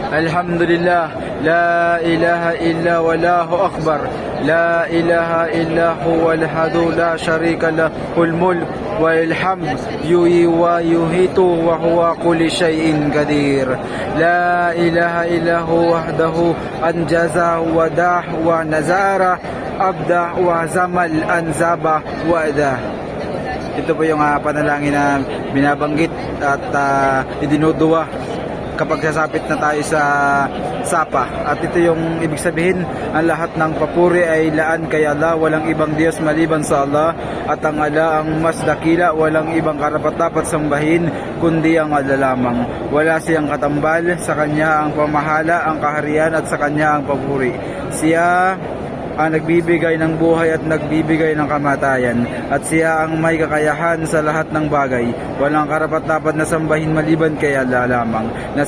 Alhamdulillah, la ilaha illa wallahu akbar, la ilaha illa huwal hadu la syarika lahul mulk wal hamd yuhyi wa yumiitu wa huwa kulli syai'in qadir. La ilaha illa huwa wahdahu anjaza wa dah wa nazara abda wa zamal anzaba wa adah. Ito po yung panalangin na binabanggit at idinudua kapag sasapit na tayo sa sapa. At ito yung ibig sabihin, ang lahat ng papuri ay laan kay Allah, walang ibang Diyos maliban sa Allah, at ang Allah ang mas dakila, walang ibang karapat-dapat sambahin kundi ang Allah lamang. Wala siyang katambal, sa Kanya ang pamahala, ang kaharian, at sa Kanya ang papuri. Siya ang nagbibigay ng buhay at nagbibigay ng kamatayan, at siya ang may kakayahan sa lahat ng bagay. Walang karapat-dapat na sambahin maliban kay Allah lamang.